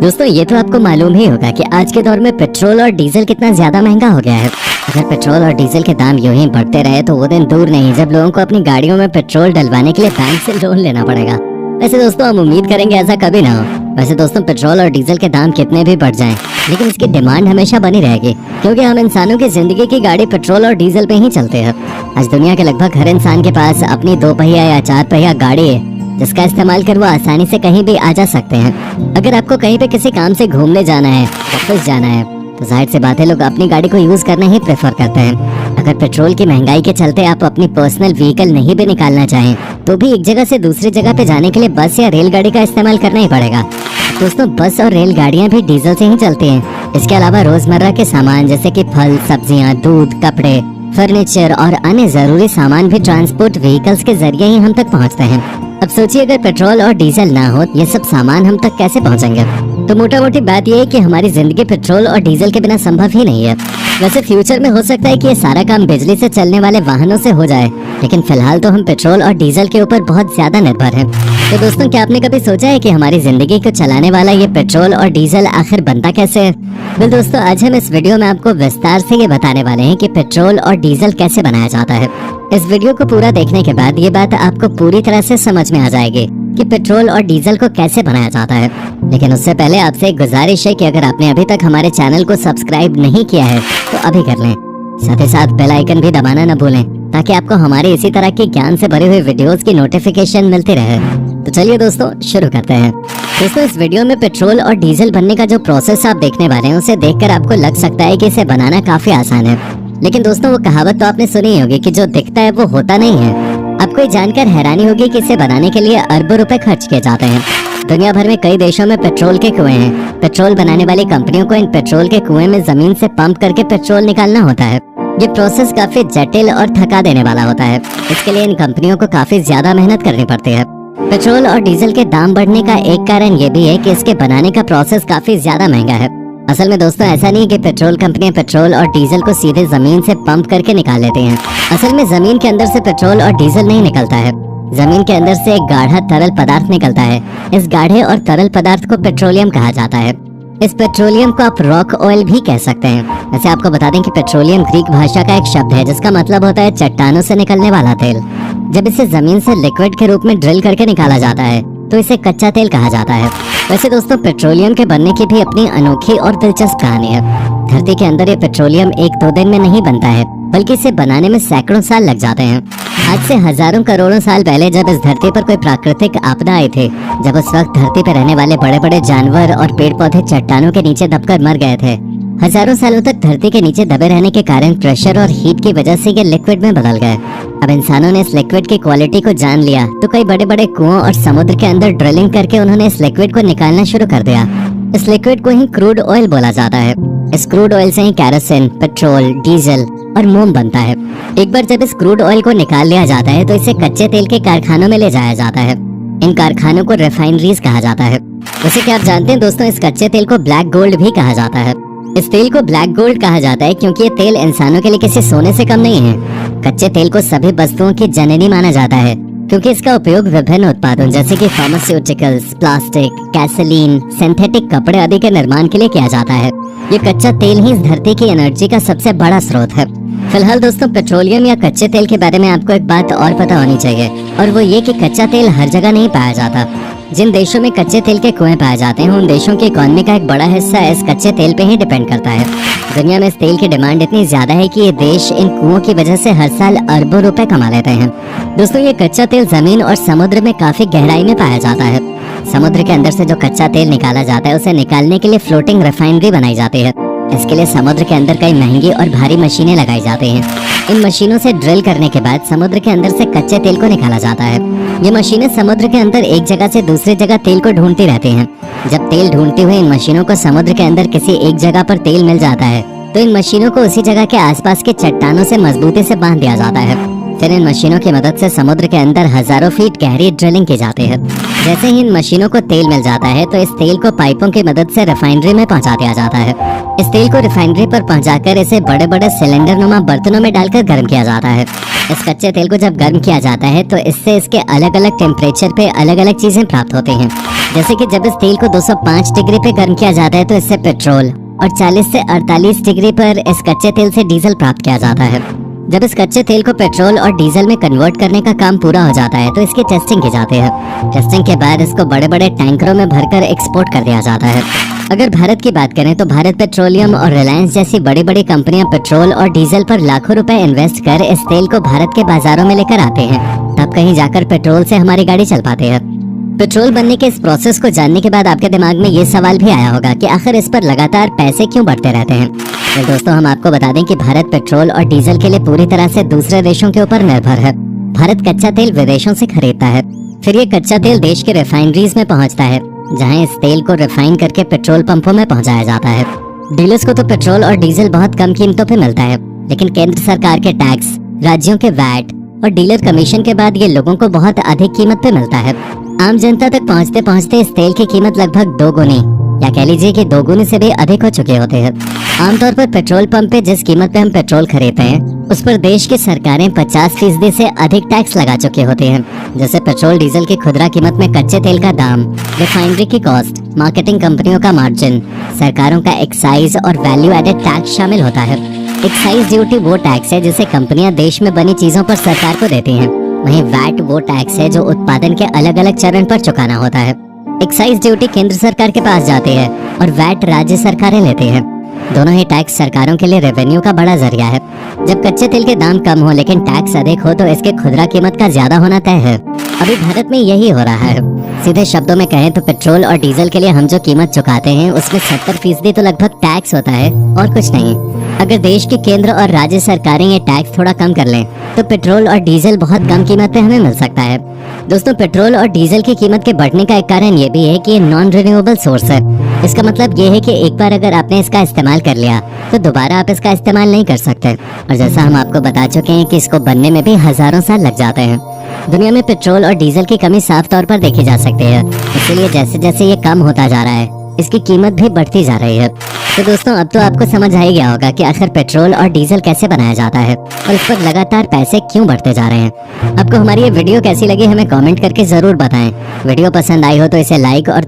दोस्तों ये तो आपको मालूम ही होगा कि आज के दौर में पेट्रोल और डीजल कितना ज्यादा महंगा हो गया है। अगर पेट्रोल और डीजल के दाम यूं ही बढ़ते रहे तो वो दिन दूर नहीं जब लोगों को अपनी गाड़ियों में पेट्रोल डलवाने के लिए बैंक से लोन लेना पड़ेगा। वैसे दोस्तों हम उम्मीद करेंगे ऐसा कभी ना हो। वैसे दोस्तों पेट्रोल और डीजल के दाम कितने भी बढ़ जाएं, लेकिन इसकी डिमांड हमेशा बनी रहेगी, क्योंकि हम इंसानों की जिंदगी की गाड़ी पेट्रोल और डीजल पे ही चलते हैं। आज दुनिया के लगभग हर इंसान के पास अपनी 2 पहिया या 4 पहिया गाड़ी है, जिसका इस्तेमाल कर वो आसानी से कहीं भी आ जा सकते हैं। अगर आपको कहीं पे किसी काम से घूमने जाना है, ऑफिस जाना है, तो जाहिर सी बात है लोग अपनी गाड़ी को यूज करना ही प्रेफर करते हैं। अगर पेट्रोल की महंगाई के चलते आप अपनी पर्सनल व्हीकल नहीं भी निकालना चाहें, तो भी एक जगह से दूसरी जगह पे जाने के लिए बस या रेलगाड़ी का इस्तेमाल करना ही पड़ेगा। दोस्तों बस और रेलगाड़ियां भी डीजल से ही चलती हैं। इसके अलावा रोजमर्रा के सामान जैसे कि फल, सब्जियां, दूध, कपड़े, फर्नीचर और अन्य जरूरी सामान भी ट्रांसपोर्ट व्हीकल्स के जरिए ही हम तक पहुंचते हैं। अब सोचिए अगर पेट्रोल और डीजल ना हो, ये सब सामान हम तक कैसे पहुंचेंगे? तो मोटा मोटी बात ये है कि हमारी जिंदगी पेट्रोल और डीजल के बिना संभव ही नहीं है। वैसे फ्यूचर में हो सकता है कि ये सारा काम बिजली से चलने वाले वाहनों से हो जाए, लेकिन फिलहाल तो हम पेट्रोल और डीजल के ऊपर बहुत ज्यादा निर्भर हैं। तो दोस्तों क्या आपने कभी सोचा है कि हमारी जिंदगी को चलाने वाला ये पेट्रोल और डीजल आखिर बनता कैसे है? वेल दोस्तों आज हम इस वीडियो में आपको विस्तार से ये बताने वाले हैं कि पेट्रोल और डीजल कैसे बनाया जाता है। इस वीडियो को पूरा देखने के बाद ये बात आपको पूरी तरह से समझ में आ जाएगी कि पेट्रोल और डीजल को कैसे बनाया जाता है। लेकिन उससे पहले आपसे एक गुजारिश है कि अगर आपने अभी तक हमारे चैनल को सब्सक्राइब नहीं किया है तो अभी कर लें। साथ ही साथ बेल आइकन भी दबाना न भूलें, ताकि आपको हमारे इसी तरह के ज्ञान से भरे हुए वीडियोस की नोटिफिकेशन मिलती रहे। तो चलिए दोस्तों शुरू करते हैं। दोस्तों इस वीडियो में पेट्रोल और डीजल बनने का जो प्रोसेस आप देखने वाले हैं, उसे देखकर आपको लग सकता है कि इसे बनाना काफी आसान है, लेकिन दोस्तों वो कहावत तो आपने सुनी होगी कि जो दिखता है वो होता नहीं है। आपको ये जानकर हैरानी होगी कि इसे बनाने के लिए अरबों रुपए खर्च किए जाते हैं। दुनिया भर में कई देशों में पेट्रोल के कुएं हैं। पेट्रोल बनाने वाली कंपनियों को इन पेट्रोल के कुएं में जमीन से पंप करके पेट्रोल निकालना होता है। ये प्रोसेस काफी जटिल और थका देने वाला होता है। इसके लिए इन कंपनियों को काफी ज्यादा मेहनत करनी पड़ती है। पेट्रोल और डीजल के दाम बढ़ने का एक कारण ये भी है कि इसके बनाने का प्रोसेस काफी ज्यादा महंगा है। असल में दोस्तों ऐसा नहीं कि पेट्रोल कंपनियां पेट्रोल और डीजल को सीधे जमीन से पंप करके निकाल लेते हैं। असल में जमीन के अंदर से पेट्रोल और डीजल नहीं निकलता है। जमीन के अंदर से एक गाढ़ा तरल पदार्थ निकलता है। इस गाढ़े और तरल पदार्थ को पेट्रोलियम कहा जाता है। इस पेट्रोलियम को आप रॉक ऑयल भी कह सकते हैं। वैसे आपको बता दें कि पेट्रोलियम ग्रीक भाषा का एक शब्द है जिसका मतलब होता है चट्टानों से निकलने वाला तेल। जब इसे जमीन से लिक्विड के रूप में ड्रिल करके निकाला जाता है तो इसे कच्चा तेल कहा जाता है। वैसे दोस्तों पेट्रोलियम के बनने की भी अपनी अनोखी और दिलचस्प कहानी है। धरती के अंदर ये पेट्रोलियम 1-2 दिन में नहीं बनता है, बल्कि इसे बनाने में सैकड़ों साल लग जाते हैं। आज से हजारों करोड़ों साल पहले जब इस धरती पर कोई प्राकृतिक आपदा आई थी, जब उस वक्त धरती पर रहने वाले बड़े बड़े जानवर और पेड़ पौधे चट्टानों के नीचे दबकर मर गए थे। हजारों सालों तक धरती के नीचे दबे रहने के कारण प्रेशर और हीट की वजह से ये लिक्विड में बदल गए। अब इंसानों ने इस लिक्विड की क्वालिटी को जान लिया तो कई बड़े बड़े कुओं और समुद्र के अंदर ड्रिलिंग करके उन्होंने इस लिक्विड को निकालना शुरू कर दिया। इस लिक्विड को ही क्रूड ऑयल बोला जाता है। इस क्रूड ऑयल से ही कैरोसिन, पेट्रोल, डीजल और मोम बनता है। एक बार जब इस क्रूड ऑयल को निकाल लिया जाता है तो इसे कच्चे तेल के कारखानों में ले जाया जाता है। इन कारखानों को रिफाइनरीज कहा जाता है। वैसे क्या आप जानते हैं दोस्तों इस कच्चे तेल को ब्लैक गोल्ड भी कहा जाता है। इस तेल को ब्लैक गोल्ड कहा जाता है क्योंकि ये तेल इंसानों के लिए किसी सोने से कम नहीं है। कच्चे तेल को सभी वस्तुओं की जननी माना जाता है, क्योंकि इसका उपयोग विभिन्न उत्पादों जैसे कि फार्मास्यूटिकल्स, प्लास्टिक, गैसोलीन, सिंथेटिक कपड़े आदि के निर्माण के लिए किया जाता है। ये कच्चा तेल ही इस धरती की एनर्जी का सबसे बड़ा स्रोत है। फिलहाल दोस्तों पेट्रोलियम या कच्चे तेल के बारे में आपको एक बात और पता होनी चाहिए, और वो ये कि कच्चा तेल हर जगह नहीं पाया जाता। जिन देशों में कच्चे तेल के कुएं पाए जाते हैं उन देशों की इकोनॉमी का एक बड़ा हिस्सा इस कच्चे तेल पे ही डिपेंड करता है। दुनिया में इस तेल की डिमांड इतनी ज्यादा है कि ये देश इन कुओं की वजह से हर साल अरबों रुपए कमा लेते हैं। दोस्तों ये कच्चा तेल जमीन और समुद्र में काफी गहराई में पाया जाता है। समुद्र के अंदर से जो कच्चा तेल निकाला जाता है उसे निकालने के लिए फ्लोटिंग रिफाइनरी बनाई जाती है। इसके लिए समुद्र के अंदर कई महंगी और भारी मशीनें लगाई जाती हैं। इन मशीनों से ड्रिल करने के बाद समुद्र के अंदर से कच्चे तेल को निकाला जाता है। ये मशीनें समुद्र के अंदर एक जगह से दूसरी जगह तेल को ढूंढती रहती हैं। जब तेल ढूंढती हुई इन मशीनों को समुद्र के अंदर किसी एक जगह पर तेल मिल जाता है तो इन मशीनों को उसी जगह के आसपास के चट्टानों से मजबूती से बांध दिया जाता है। फिर इन मशीनों की मदद से समुद्र के अंदर हजारों फीट गहरी ड्रिलिंग की जाती है। जैसे ही इन मशीनों को तेल मिल जाता है तो इस तेल को पाइपों की मदद से रिफाइनरी में पहुंचा दिया जाता है। इस तेल को रिफाइनरी पर पहुंचाकर इसे बड़े बड़े सिलेंडर नुमा बर्तनों में डालकर गर्म किया जाता है। इस कच्चे तेल को जब गर्म किया जाता है तो इससे इसके अलग अलग टेम्परेचर पे अलग अलग चीजें प्राप्त होती हैं। जैसे कि जब इस तेल को 205 डिग्री पे गर्म किया जाता है तो इससे पेट्रोल और 40 से 48 डिग्री पर इस कच्चे तेल से डीजल प्राप्त किया जाता है। जब इस कच्चे तेल को पेट्रोल और डीजल में कन्वर्ट करने का काम पूरा हो जाता है तो इसकी टेस्टिंग की जाती है। टेस्टिंग के बाद इसको बड़े बड़े टैंकरों में भरकर एक्सपोर्ट कर दिया जाता है। अगर भारत की बात करें तो भारत पेट्रोलियम और रिलायंस जैसी बड़ी बड़ी कंपनियां पेट्रोल और डीजल पर लाखों रुपए इन्वेस्ट कर इस तेल को भारत के बाजारों में लेकर आते हैं, तब कहीं जाकर पेट्रोल से हमारी गाड़ी चल पाती है। पेट्रोल बनने के इस प्रोसेस को जानने के बाद आपके दिमाग में ये सवाल भी आया होगा कि आखिर इस पर लगातार पैसे क्यों बढ़ते रहते हैं। तो दोस्तों, हम आपको बता दें कि भारत पेट्रोल और डीजल के लिए पूरी तरह से दूसरे देशों के ऊपर निर्भर है। भारत कच्चा तेल विदेशों से खरीदता है, फिर ये कच्चा तेल देश के रिफाइनरीज में पहुंचता है, जहां इस तेल को रिफाइन करके पेट्रोल पंपों में पहुंचाया जाता है। डीलर्स को तो पेट्रोल और डीजल बहुत कम कीमतों पे मिलता है, लेकिन केंद्र सरकार के टैक्स, राज्यों के वैट और डीलर कमीशन के बाद ये लोगों को बहुत अधिक कीमत पे मिलता है। आम जनता तक पहुंचते पहुंचते इस तेल की कीमत लगभग 2 गुनी या कह लीजिए कि 2 गुनी से भी अधिक हो चुके होते हैं। आमतौर पर पेट्रोल पंप पे जिस कीमत पे हम पेट्रोल खरीदते हैं उस पर देश की सरकारें 50% से अधिक टैक्स लगा चुके होते हैं। जैसे पेट्रोल डीजल की खुदरा कीमत में कच्चे तेल का दाम, रिफाइनरी की कॉस्ट, मार्केटिंग कंपनियों का मार्जिन, सरकारों का एक्साइज और वैल्यू एडेड टैक्स शामिल होता है। एक्साइज ड्यूटी वो टैक्स है जिसे कंपनियां देश में बनी चीजों पर सरकार को देती हैं। वहीं वैट वो टैक्स है जो उत्पादन के अलग अलग चरण पर चुकाना होता है। एक्साइज ड्यूटी केंद्र सरकार के पास जाती है और वैट राज्य सरकारें लेती हैं। दोनों ही टैक्स सरकारों के लिए रेवेन्यू का बड़ा जरिया है। जब कच्चे तेल के दाम कम हो लेकिन टैक्स अधिक हो तो इसके खुदरा कीमत का ज्यादा होना तय है। अभी भारत में यही हो रहा है। सीधे शब्दों में कहें तो पेट्रोल और डीजल के लिए हम जो कीमत चुकाते हैं उसमें 70% तो लगभग टैक्स होता है और कुछ नहीं। अगर देश की केंद्र और राज्य सरकारें ये टैक्स थोड़ा कम कर लें तो पेट्रोल और डीजल बहुत कम कीमत पे हमें मिल सकता है। दोस्तों, पेट्रोल और डीजल की कीमत के बढ़ने का एक कारण ये भी है कि ये नॉन रिन्यूएबल सोर्स है। इसका मतलब ये है कि एक बार अगर आपने इसका इस्तेमाल कर लिया तो दोबारा आप इसका इस्तेमाल नहीं कर सकते। और जैसा हम आपको बता चुके हैं कि इसको बनने में भी हजारों साल लग जाते हैं। दुनिया में पेट्रोल और डीजल की कमी साफ तौर पर देखी जा सकती है, इसीलिए जैसे जैसे ये कम होता जा रहा है इसकी कीमत भी बढ़ती जा रही है। तो दोस्तों, अब तो आपको समझ आ ही गया होगा कि आखिर पेट्रोल और डीजल कैसे बनाया जाता है और इस पर लगातार पैसे क्यों बढ़ते जा रहे हैं। आपको हमारी ये वीडियो कैसी लगी हमें कमेंट करके जरूर बताएं। वीडियो पसंद आई हो तो इसे लाइक और